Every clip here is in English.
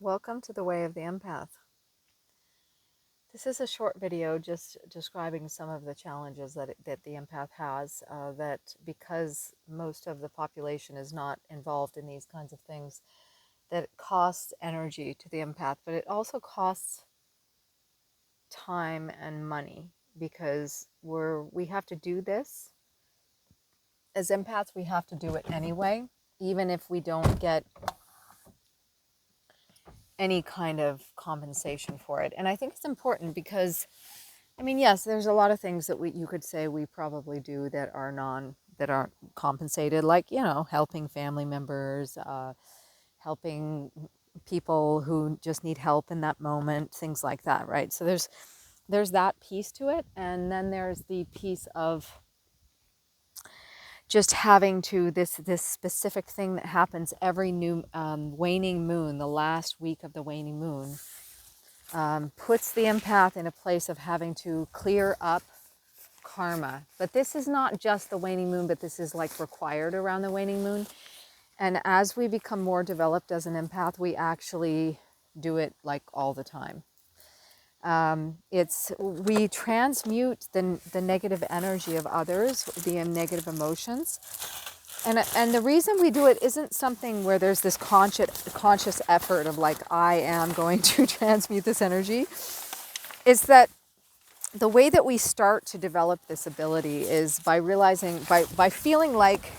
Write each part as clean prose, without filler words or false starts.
Welcome to the Way of the Empath. This is a short video just describing some of the challenges that the empath has, that because most of the population is not involved in these kinds of things, that it costs energy to the empath, but it also costs time and money because we have to do this. As empaths, we have to do it anyway, even if we don't get any kind of compensation for it. And I think it's important because, I mean, yes, there's a lot of things that you could say we probably do that aren't compensated, like, helping family members, helping people who just need help in that moment, things like that, right? So there's that piece to it, and then there's the piece of just having to this specific thing that happens every new waning moon, the last week of the waning moon, puts the empath in a place of having to clear up karma. But this is not just the waning moon, but this is like required around the waning moon. And as we become more developed as an empath, we actually do it like all the time. We transmute the negative energy of others, the negative emotions. And the reason we do it isn't something where there's this conscious effort of like, I am going to transmute this energy. It's that the way that we start to develop this ability is by realizing, by feeling like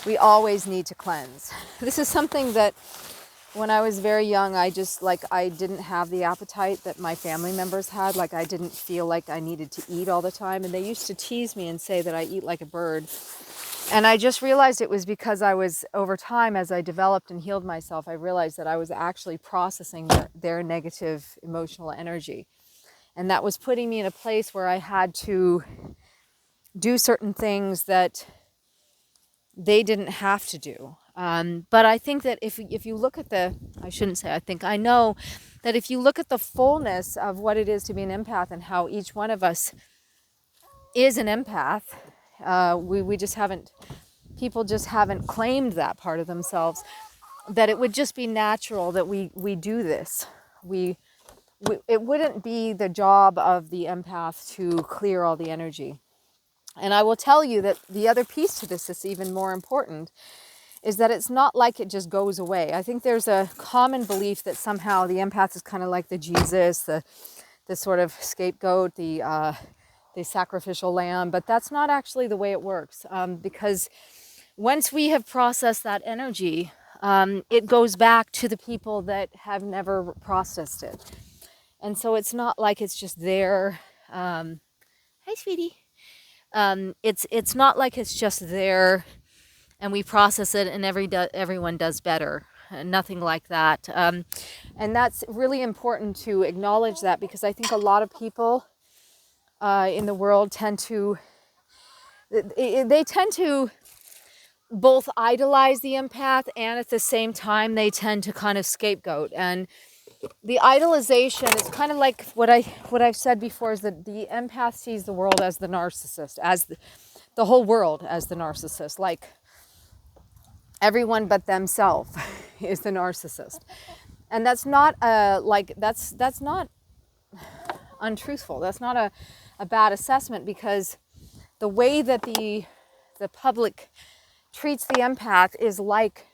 we always need to cleanse. This is something that when I was very young, I didn't have the appetite that my family members had. Like, I didn't feel like I needed to eat all the time. And they used to tease me and say that I eat like a bird. And I just realized it was because over time, as I developed and healed myself, I realized that I was actually processing their negative emotional energy. And that was putting me in a place where I had to do certain things that they didn't have to do. But I think that if you look at I know that if you look at the fullness of what it is to be an empath and how each one of us is an empath, people just haven't claimed that part of themselves, that it would just be natural that we do this. It wouldn't be the job of the empath to clear all the energy. And I will tell you that the other piece to this that's even more important is that it's not like it just goes away. I think there's a common belief that somehow the empath is kind of like the Jesus, the sort of scapegoat, the sacrificial lamb, but that's not actually the way it works, because once we have processed that energy, it goes back to the people that have never processed it. And so it's not like it's just there. Hi, sweetie. It's not like it's just there and we process it and everyone does better. Nothing like that. And that's really important to acknowledge that, because I think a lot of people in the world tend to both idolize the empath, and at the same time they tend to kind of scapegoat. And the idolization is kind of like what I've said before, is that the empath sees the world as the narcissist, as the whole world as the narcissist, like everyone but themselves is the narcissist. And that's not that's not untruthful. That's not a bad assessment, because the way that the public treats the empath is like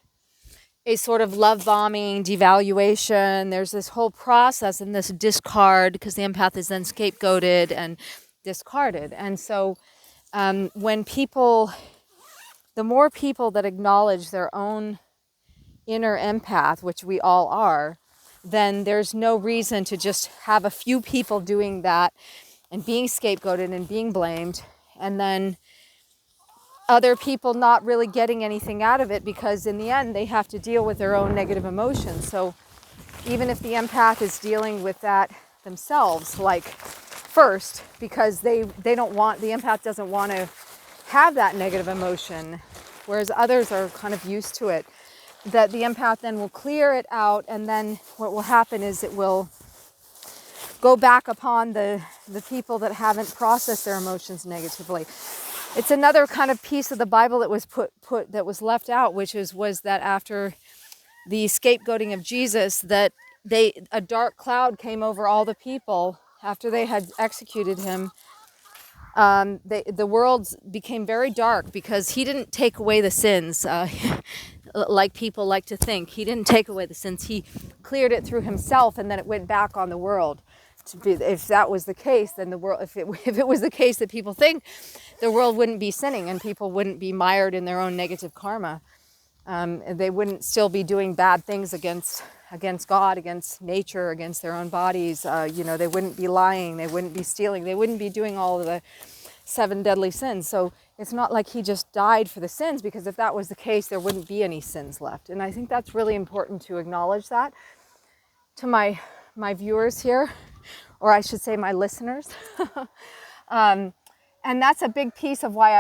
a sort of love bombing, devaluation. There's this whole process and this discard, because the empath is then scapegoated and discarded. And so the more people that acknowledge their own inner empath, which we all are, then there's no reason to just have a few people doing that and being scapegoated and being blamed, and then other people not really getting anything out of it, because in the end they have to deal with their own negative emotions. So even if the empath is dealing with that themselves, like first, because the empath doesn't want to have that negative emotion, whereas others are kind of used to it, that the empath then will clear it out, and then what will happen is it will go back upon the people that haven't processed their emotions negatively. It's another kind of piece of the Bible that was that was left out, which was that after the scapegoating of Jesus, that a dark cloud came over all the people after they had executed him. The world became very dark because he didn't take away the sins, like people like to think. He didn't take away the sins. He cleared it through himself, and then it went back on the world. If that was the case, then the world, if it was the case that people think, the world wouldn't be sinning and people wouldn't be mired in their own negative karma. They wouldn't still be doing bad things against God, against nature, against their own bodies. They wouldn't be lying, they wouldn't be stealing, they wouldn't be doing all of the 7 deadly sins. So it's not like he just died for the sins, because if that was the case, there wouldn't be any sins left. And I think that's really important to acknowledge that to my viewers here, or I should say my listeners. And that's a big piece of why